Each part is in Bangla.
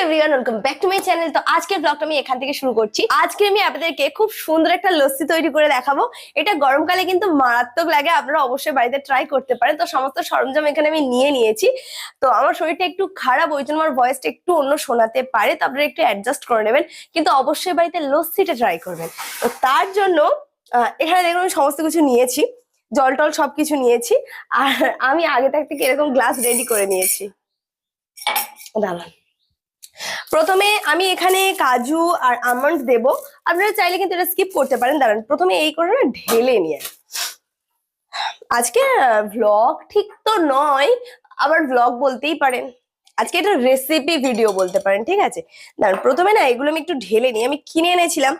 Everyone, welcome back to my channel. তো আজকের ব্লগটা আমি এখান থেকে শুরু করছি। আজকে আমি আপনাদেরকে খুব সুন্দর একটা লস্যি তৈরি করে দেখাবো। এটা গরমকালে কিন্তু মারাত্মক লাগে, আপনারা অবশ্যই বাড়িতে ট্রাই করতে পারেন। তো সমস্ত সরঞ্জাম এখানে আমি নিয়ে নিয়েছি। তো আমার শরীরটা একটু খারাপ, ওই জন্য আমার ভয়েসটা একটু অন্য শোনাতে পারে, তো আপনারা একটু অ্যাডজাস্ট করে নেবেন। কিন্তু অবশ্যই বাড়িতে লস্যিটা ট্রাই করবেন। তো তার জন্য এখানে দেখুন আমি সমস্ত কিছু নিয়েছি, জল টল সবকিছু নিয়েছি। আর আমি আগে থাকতে এরকম গ্লাস রেডি করে নিয়েছি। দাঁড়ান, প্রথমে আমি এখানে কাজু আর আমন্ড দেব। আপনারা চাইলে কিন্তু এটা স্কিপ করতে পারেন। দাঁড়ান, প্রথমে এই করে না ঢেলে নিয়ে, আজকে ভ্লগ ঠিক তো নয়, আবার ভ্লগ বলতেই পারেন, আজকে এটা রেসিপি ভিডিও বলতে পারেন, ঠিক আছে। দাঁড়ান, প্রথমে না এগুলো আমি একটু ঢেলে নিই। আমি কিনে এনেছিলাম।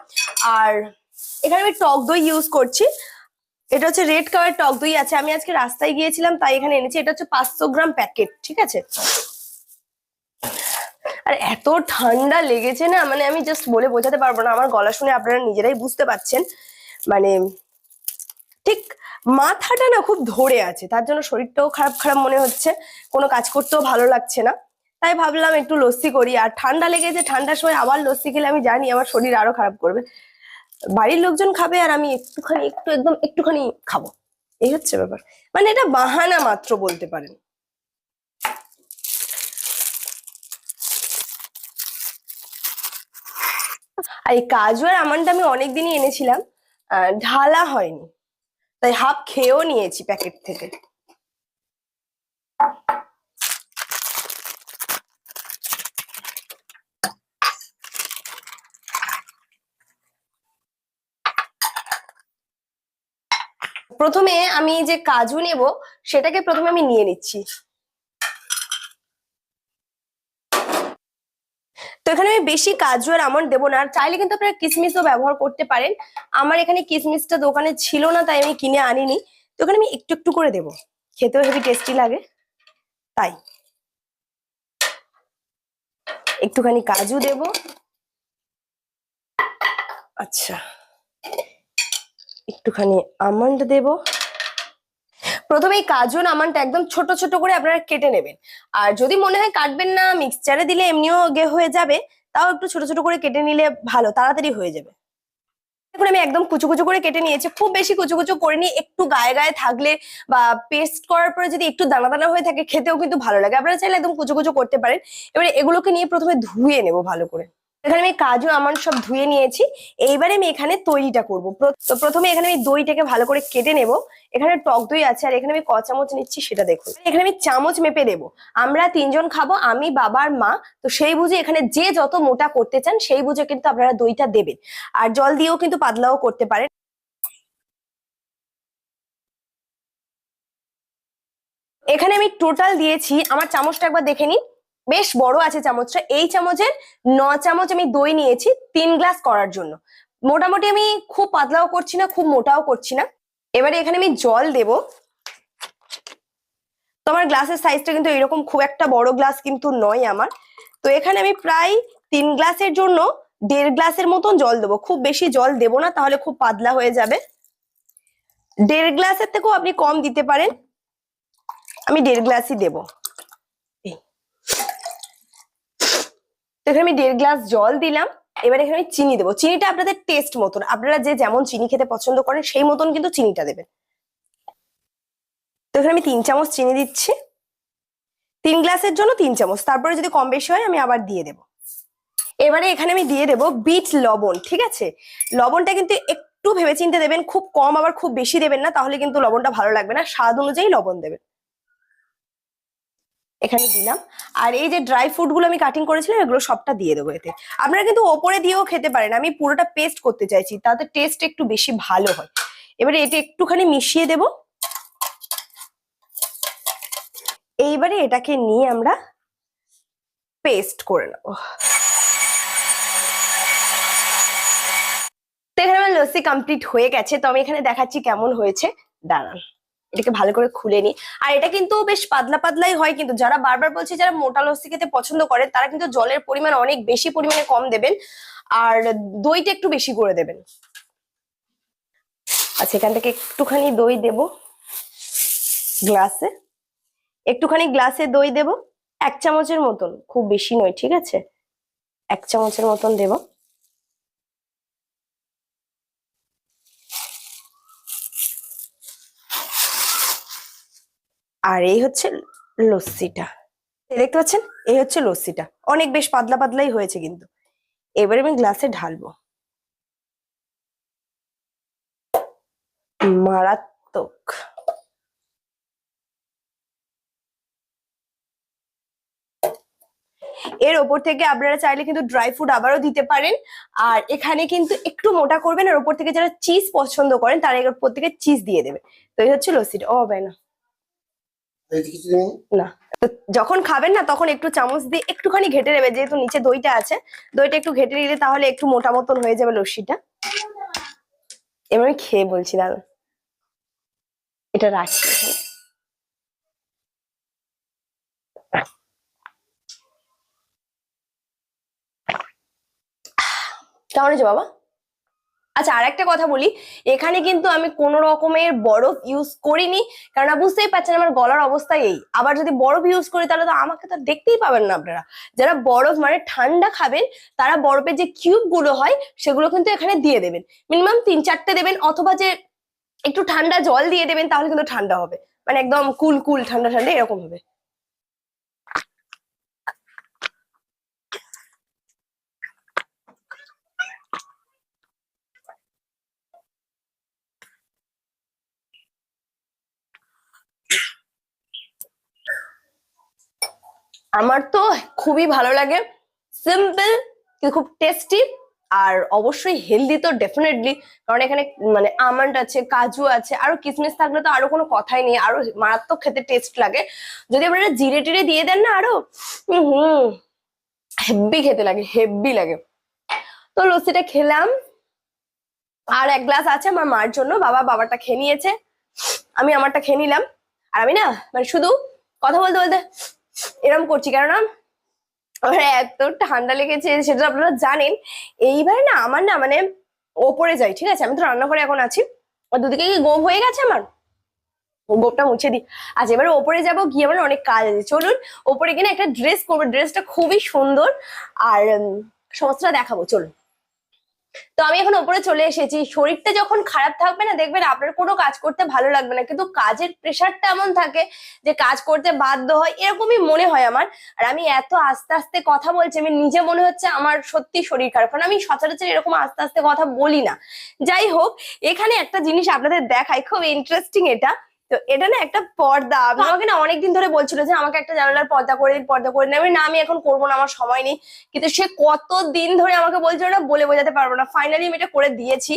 আর এখানে আমি টক দই ইউজ করছি। এটা হচ্ছে রেড কালার টক দই আছে, আমি আজকে রাস্তায় গিয়েছিলাম তাই এখানে এনেছি। এটা হচ্ছে 500 গ্রাম প্যাকেট, ঠিক আছে। আর এত ঠান্ডা লেগেছে না, মানে আমি জাস্ট বলে বোঝাতে পারবো না। আমার গলা শুনে আপনারা নিজেরাই বুঝতে পারছেন, মানে ঠিক মাথাটা না খুব ধরে আছে, তার জন্য শরীরটাও খারাপ খারাপ মনে হচ্ছে, কোনো কাজ করতেও ভালো লাগছে না। তাই ভাবলাম একটু লস্যি করি। আর ঠান্ডা লেগেছে, ঠান্ডার সময় আবার লস্যি খেলে আমি জানি আমার শরীর আরো খারাপ করবে। বাড়ির লোকজন খাবে আর আমি একটুখানি খাবো, এই হচ্ছে ব্যাপার। মানে এটা বাহানা মাত্র বলতে পারেন। আর এই কাজু আর আমন্ডটা আমি অনেকদিনই এনেছিলাম, ঢালা হয়নি, তাই হাফ খেয়েও নিয়েছি প্যাকেট থেকে। প্রথমে আমি যে কাজু নেব সেটাকে প্রথমে আমি নিয়ে নিচ্ছি। তো এখানে আমি বেশি কাজু আর আমন্ড দেবো না, আর চাইলে কিন্তু আপনারা কিশমিশও ব্যবহার করতে পারেন। আমার এখানে কিশমিশটা দোকানে ছিল না, তাই আমি কিনে আনিনি। তো এখানে আমি একটু একটু করে দেবো, খেতেও হেবি টেস্টি লাগে। তাই একটুখানি কাজু দেব। আচ্ছা, একটুখানি আমন্ড দেব। প্রথমে এই কাজু আর আমন্ডটা একদম ছোট ছোট করে আপনারা কেটে নেবেন। আর যদি মনে হয় কাটবেন না, মিক্সচারে দিলে এমনিও হয়ে যাবে, তাও একটু ছোট ছোট করে কেটে নিলে ভালো, তাড়াতাড়ি হয়ে যাবে। এখন আমি একদম কুচু কুচু করে কেটে নিয়েছি, খুব বেশি কুচু কুচু করিনি। একটু গায়ে গায়ে থাকলে বা পেস্ট করার পরে যদি একটু দানা দানা হয়ে থাকে, খেতেও কিন্তু ভালো লাগে। আপনারা চাইলে একদম কুচু কুচু করতে পারেন। এবারে এগুলোকে নিয়ে প্রথমে ধুয়ে নেব ভালো করে। এখানে আমি কাজু আমন্ড সব ধুয়ে নিয়েছি। এইবারে আমি এখানে তৈরিটা করব। তো প্রথমে এখানে আমি দইটাকে ভালো করে কেটে নেব। এখানে টক দই আছে, আর এখানে আমি ক চামচ নিচ্ছি সেটা দেখুন। এখানে আমি চামচ মেপে দেবো। আমরা 3জন খাবো, আমি, বাবা আর মা। তো সেই বুঝে এখানে যে যত মোটা করতে চান সেই বুঝে কিন্তু আপনারা দইটা দেবেন। আর জল দিয়েও কিন্তু পাতলাও করতে পারেন। এখানে আমি টোটাল দিয়েছি, আমার চামচটা একবার দেখে নিন, বেশ বড় আছে চামচটা। এই চামচের 9 চামচ আমি দই নিয়েছি 3 গ্লাস করার জন্য। মোটামুটি আমি খুব পাতলাও করছি না, খুব মোটাও করছি না। এবারে এখানে আমি জল দেব। তো আমার গ্লাসের সাইজটা কিন্তু এরকম খুব একটা বড় গ্লাস কিন্তু নয় আমার। তো এখানে আমি প্রায় 3 গ্লাসের জন্য 1.5 গ্লাসের মতন জল দেবো। খুব বেশি জল দেবো না, তাহলে খুব পাতলা হয়ে যাবে। 1.5 গ্লাসের থেকেও আপনি কম দিতে পারেন, আমি 1.5 গ্লাসই দেবো। এখানে আমি 1.5 গ্লাস জল দিলাম। এবার এখানে আমি চিনি দেবো। চিনিটা আপনাদের টেস্ট মতন, আপনারা যে যেমন চিনি খেতে পছন্দ করেন সেই মতন কিন্তু চিনিটা দেবেন। তো এখানে আমি 3 চামচ চিনি দিচ্ছি। 3 গ্লাসের জন্য 3 চামচ, তারপরে যদি কম বেশি হয় আমি আবার দিয়ে দেবো। এবারে এখানে আমি দিয়ে দেবো বিট লবণ, ঠিক আছে। লবণটা কিন্তু একটু ভেবেচিন্তে দেবেন, খুব কম আবার খুব বেশি দেবেন না, তাহলে কিন্তু লবণটা ভালো লাগবে না। স্বাদ অনুযায়ী লবণ দেবেন। এখানে দিলাম। আর এই যে ড্রাই ফ্রুট গুলো আমি কাটিং করেছিলাম, এগুলো সবটা দিয়ে দেবো এতে। আপনারা কিন্তু ওপরে দিয়েও খেতে পারেন, আমি পুরোটা পেস্ট করতে চাইছি, তাতে টেস্ট একটু বেশি ভালো হয়। এবারে এটা একটুখানি মিশিয়ে দেব। এইবারে এটাকে নিয়ে আমরা পেস্ট করে নেবো। তো এখানে আমার লস্যি কমপ্লিট হয়ে গেছে। তো আমি এখানে দেখাচ্ছি কেমন হয়েছে। দাঁড়ান, এটাকে ভালো করে খুলে নি। আর এটা কিন্তু বেশ পাতলা পাতলাই হয়, কিন্তু যারা বারবার বলছে যারা মোটা লস্যি খেতে পছন্দ করে তারা কিন্তু জলের পরিমাণ অনেক বেশি পরিমাণে কম দেবেন, আর দইটা একটু বেশি করে দেবেন। আচ্ছা, এখান থেকে একটুখানি দই দেব গ্লাসে। একটুখানি গ্লাসে দই দেব, 1 চামচের মতন, খুব বেশি নয়, ঠিক আছে। 1 চামচের মতন দেব। আর এই হচ্ছে লস্যিটা, দেখতে পাচ্ছেন? এই হচ্ছে লস্যিটা, অনেক বেশ পাতলা পাতলাই হয়েছে কিন্তু। এবারে আমি গ্লাসে ঢালবো। মারাত্মক। এর ওপর থেকে আপনারা চাইলে কিন্তু ড্রাই ফ্রুট আবারও দিতে পারেন। আর এখানে কিন্তু একটু মোটা করবেন, আর ওপর থেকে যারা চিজ পছন্দ করেন তারা এর ওপর থেকে চিজ দিয়ে দেবে। তো এই হচ্ছে লস্যিটা। ও হবে না, না, তো যখন খাবেন না তখন একটু চামচ দিয়ে একটুখানি ঘেটে নেবে, যেহেতু নিচে দইটা আছে, দইটা একটু ঘেটে নিলে তাহলে একটু মোটা মতন হয়ে যাবে লস্যিটা। এবার আমি খেয়ে বলছি, দাদা এটা রাখছি। কেমন হয়েছে বাবা? আচ্ছা, আর একটা কথা বলি, এখানে কিন্তু আমি কোন রকমের বরফ ইউজ করিনি, কারণ বুঝতেই পারছেন আমার গলার অবস্থা এই। আবার যদি বরফ ইউজ করি তাহলে তো আমাকে তো দেখতেই পাবেন না আপনারা। যারা বরফ মানে ঠান্ডা খাবেন তারা বরফের যে কিউব গুলো হয় সেগুলো কিন্তু এখানে দিয়ে দেবেন, মিনিমাম 3-4টে দেবেন, অথবা যে একটু ঠান্ডা জল দিয়ে দেবেন, তাহলে কিন্তু ঠান্ডা হবে, মানে একদম কুল কুল ঠান্ডা ঠান্ডা এরকম হবে। আমার তো খুবই ভালো লাগে, সিম্পল কিন্তু খুব টেস্টি, আর অবশ্যই হেলদি তো ডেফিনেটলি, কারণ এখানে মানে আমন্ড আছে, কাজু আছে, আরো কিসমিস থাকলে তো আরো কোনো কথাই নেই, আরো মারাত্মক খেতে টেস্ট লাগে। যদি আপনারা জিরে টিরে দিয়ে দেন না আরো হেব্বি খেতে লাগে, হেব্বি লাগে। তো লস্যিটা খেলাম, আর 1 গ্লাস আছে আমার মার জন্য, বাবারটা খেয়ে নিয়েছে, আমি আমারটা খেয়ে নিলাম। আর আমি না মানে শুধু কথা বলতে বলতে এরম করছি, কেননা আমার এত ঠান্ডা লেগেছে, সেটা আপনারা জানেন। এইবার না আমার না মানে ওপরে যাই, ঠিক আছে? আমি তো রান্নাঘরে এখন আছি, আর দুদিকে কি গোপ হয়ে গেছে আমার, গোপটা মুছে দিই। আচ্ছা, এবার ওপরে যাবো, গিয়ে আমার অনেক কাজ আছে। চলুন ওপরে গিয়ে একটা ড্রেস করবো, ড্রেসটা খুবই সুন্দর, আর সমস্তটা দেখাবো, চলুন। তো আমি এখন ওপরে চলে এসেছি। শরীরটা যখন খারাপ থাকবে না, দেখবেন আপনার কোনো কাজ করতে ভালো লাগবে না, কিন্তু কাজের প্রেশারটা এমন থাকে যে কাজ করতে বাধ্য হয়, এরকমই মনে হয় আমার। আর আমি এত আস্তে আস্তে কথা বলছি, আমি নিজে মনে হচ্ছে আমার সত্যি শরীর খারাপ, কারণ আমি সচরাচর এরকম আস্তে আস্তে কথা বলি না। যাই হোক, এখানে একটা জিনিস আপনাদের দেখাই, খুব ইন্টারেস্টিং এটা। তো এটা না একটা পর্দা, আমাকে না অনেকদিন ধরে বলছিল যে আমাকে একটা জানালার পর্দা করে দিন, পর্দা করে দিন। আমি না, আমি এখন করবো না, আমার সময় নেই। কিন্তু সে কত দিন ধরে আমাকে বলছিল না, বলে বোঝাতে পারবো না, ফাইনালি আমি এটা করে দিয়েছি।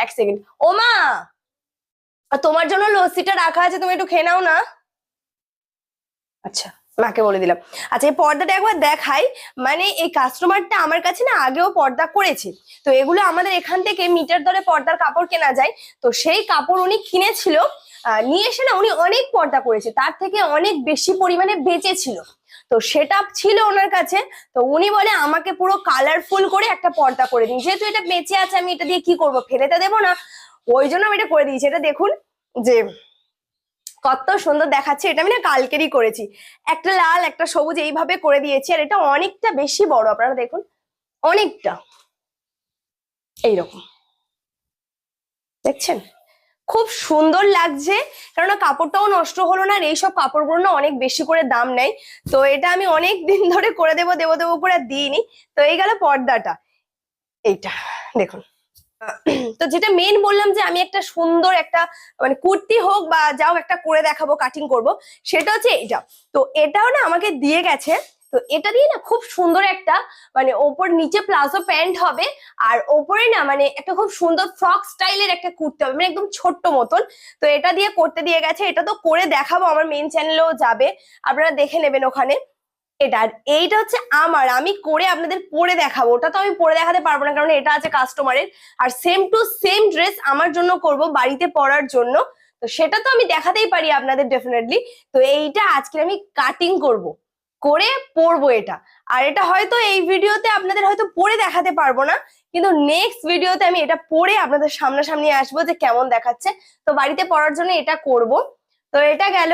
1 সেকেন্ড। ও মা, তোমার জন্য লস্যিটা রাখা আছে, তুমি একটু খেয়ে নাও না। আচ্ছা, মাকে বলে দিলাম। আচ্ছা, এই পর্দাটা একবার দেখাই। মানে এই কাস্টমারটা আমার কাছে না আগেও পর্দা করেছে, তো এগুলো আমাদের এখান থেকে মিটার দরে পর্দার কাপড় কেনা যায়। তো সেই কাপড় উনি কিনেছিল, নিয়ে এসে না উনি অনেক পর্দা করেছে, তার থেকে অনেক বেশি পরিমাণে বেঁচেছিল। তো সেটা ছিল ওনার কাছে। তো উনি বলে আমাকে পুরো কালারফুল করে একটা পর্দা করে দিন, যেহেতু এটা বেঁচে আছে আমি এটা দিয়ে কি করবো, ফেলেতে দেবো না, ওই জন্য আমি এটা করে দিয়েছি। এটা দেখুন যে কত সুন্দর দেখাচ্ছে। এটা আমি না কালকেরই করেছি, একটা লাল একটা সবুজ এইভাবে করে দিয়েছি, আর এটা অনেকটা বেশি বড়, আপনারা দেখুন অনেকটা এইরকম, দেখছেন? খুব সুন্দর লাগছে, কেননা কাপড়টাও নষ্ট হলো না, আর এইসব কাপড়গুলো না অনেক বেশি করে দাম নেয়। তো এটা আমি অনেক দিন ধরে করে দেবো দেবো দেবো করে দিইনি। তো এই গেল পর্দাটা, এইটা দেখুন। তো যেটা মেন বললাম যে আমি একটা সুন্দর একটা মানে কুর্তি হোক বা যাও একটা করে দেখাবো, কাটিং করব, সেটা হচ্ছে এটা। তো এটাও না আমাকে দিয়ে গেছে। তো এটা দিয়ে না খুব সুন্দর একটা মানে ওপর নিচে প্লাজো প্যান্ট হবে, আর ওপরে না মানে একটা খুব সুন্দর ফ্রক স্টাইলের একটা কুর্তি হবে, মানে একদম ছোট্ট মতন। তো এটা দিয়ে করতে দিয়ে গেছে, এটা তো করে দেখাবো, আমার মেন চ্যানেলেও যাবে, আপনারা দেখে নেবেন ওখানে। এটা এইটা হচ্ছে আমার, আমি করে আপনাদের পরে দেখাবো, ওটা তো আমি পরে দেখাতে পারবো না, কারণ এটা আছে কাস্টমারের। আর সেম টু সেম ড্রেস আমার জন্য করব বাড়িতে পরার জন্য, তো সেটা তো আমি দেখাতেই পারি আপনাদের ডেফিনেটলি। তো এইটা আজকে আমি কাটিং করব, করে পরবো এটা। আর এটা হয়তো এই ভিডিওতে আপনাদের হয়তো পরে দেখাতে পারবো না, কিন্তু নেক্সট ভিডিওতে আমি এটা পরে আপনাদের সামনাসামনি আসবো যে কেমন দেখাচ্ছে। তো বাড়িতে পরার জন্য এটা করব। তো এটা গেল।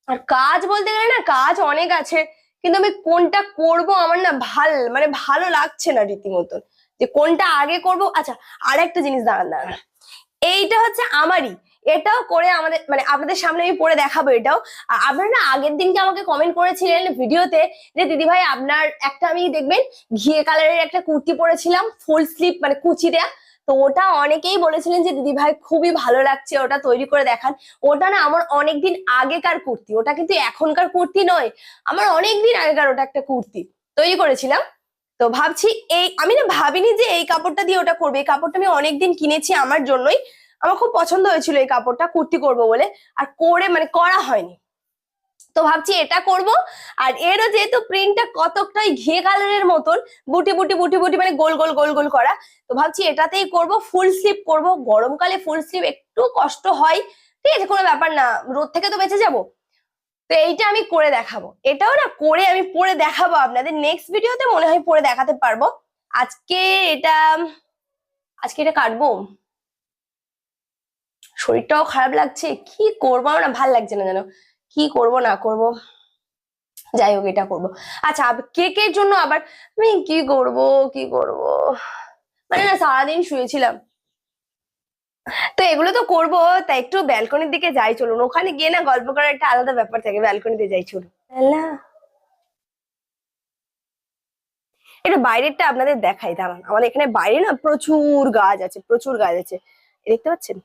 আর কাজ বলতে গেলে না কাজ অনেক আছে, কিন্তু আমি কোনটা করব আমার না ভালো লাগছে না রীতিমতন, যে কোনটা আগে করব। আচ্ছা, আর একটা জিনিস দাঁড়ান, এইটা হচ্ছে আমারই, এটাও করে আমাদের মানে আপনাদের সামনে আমি পরে দেখাবো এটাও। আর আপনারা না আগের দিনকে আমাকে কমেন্ট করেছিলেন ভিডিওতে যে দিদি ভাই আপনার একটা, আমি দেখবেন ঘিয়ে কালারের একটা কুর্তি পরেছিলাম ফুল স্লিভ মানে কুচি দেয়া, তো ওটা অনেকেই বলেছিলেন যে দিদি ভাই খুবই ভালো লাগছে, ওটা তৈরি করে দেখান। ওটা না আমার অনেকদিন আগেকার কুর্তি, ওটা কিন্তু এখনকার কুর্তি নয়, আমার অনেকদিন আগেকার ওটা একটা কুর্তি তৈরি করেছিলাম। তো ভাবছি আমি না ভাবিনি যে এই কাপড়টা দিয়ে ওটা করবে, এই কাপড়টা আমি অনেকদিন কিনেছি আমার জন্যই, আমার খুব পছন্দ হয়েছিল এই কাপড়টা কুর্তি করব বলে, আর করে মানে করা হয়নি। তো ভাবছি এটা করব। আর এরও যেহেতু প্রিন্টটা কতকটাই ঘিয়ে কালারের মতন, বুটি বুটি বুটি বুটি মানে গোল গোল গোল গোল করা, তো ভাবছি এটাতেই করব, ফুল স্লিভ করব। গরমকালে ফুল স্লিভ একটু কষ্ট হয়, ঠিক আছে, কোনো ব্যাপার না, রোদ থেকে তো বেঁচে যাব। তো এইটা আমি করে দেখাবো, এটাও না করে আমি পরে দেখাবো আপনাদের নেক্সট ভিডিওতে, মনে হয় পরে দেখাতে পারবো। আজকে এটা আজকে এটা কাটবো, শরীরটাও খারাপ লাগছে, কি করবো আমার না ভাল লাগছে না যেন, কি করব না করব, যাই হোক এটা করবো। আচ্ছা, কেকের জন্য আবার আমি কি করব মানে না সারাদিন শুয়েছিলাম, তো এগুলো তো করবো, তাই একটু ব্যালকনির দিকে যাই, চলুন ওখানে গিয়ে না গল্প করার একটা আলাদা ব্যাপার থাকে, ব্যালকনিতে যাই চলুন। এটা বাইরেরটা আপনাদের দেখাই, দাঁড়ান, আমাদের এখানে বাইরে না প্রচুর গাছ আছে, প্রচুর গাছ আছে, দেখতে পাচ্ছেন?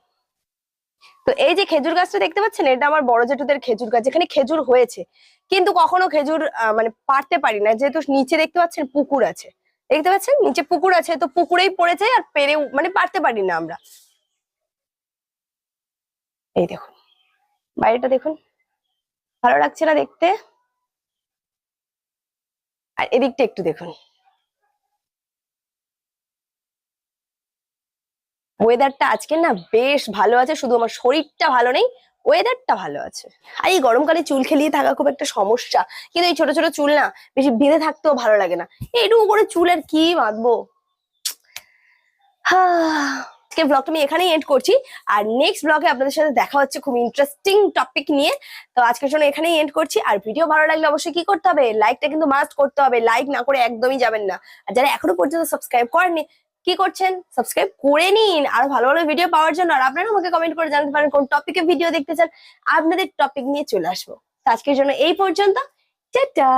তো এই যে খেজুর গাছটা দেখতে পাচ্ছেন, এটা আমার বড় জেঠুদের খেজুর গাছ, যেখানে খেজুর হয়েছে, কিন্তু কখনো খেজুর মানে পারতে পারি না, যেহেতু নিচে দেখতে পাচ্ছেন পুকুর আছে, দেখতে পাচ্ছেন নিচে পুকুর আছে, তো পুকুরেই পড়েছে আর পেরেও মানে পারতে পারি না আমরা। এই দেখুন বাইরেটা দেখুন, ভালো লাগছে না দেখতে? আর এদিকটা একটু দেখুন, ওয়েদারটা আজকে না বেশ ভালো আছে, শুধু আমার শরীরটা ভালো নেই, ওয়েদারটা ভালো আছে। আর এই গরমকালে চুল খেলিয়ে থাকা খুব একটা সমস্যা, কিন্তু এই ছোট ছোট চুল না বেশি বেঁধে থাকতেও ভালো লাগে না, এইটুকু করে চুল আর কি বাঁধবো। আজকে ব্লগটা আমি এখানেই এন্ড করছি, আর নেক্সট ব্লগে আপনাদের সাথে দেখা হচ্ছে খুব ইন্টারেস্টিং টপিক নিয়ে। তো আজকের জন্য এখানেই এন্ড করছি, আর ভিডিও ভালো লাগলে অবশ্যই কি করতে হবে, লাইকটা কিন্তু মাস্ট করতে হবে, লাইক না করে একদমই যাবেন না। আর যারা এখনো পর্যন্ত সাবস্ক্রাইব করেননি, কি করছেন, সাবস্ক্রাইব করে নিন আরো ভালো ভালো ভিডিও পাওয়ার জন্য। আর আপনারা আমাকে কমেন্ট করে জানাতে পারেন কোন টপিকে ভিডিও দেখতে চান, আপনাদের টপিক নিয়ে চলে আসবো। তো আজকের জন্য এই পর্যন্ত, টাটা।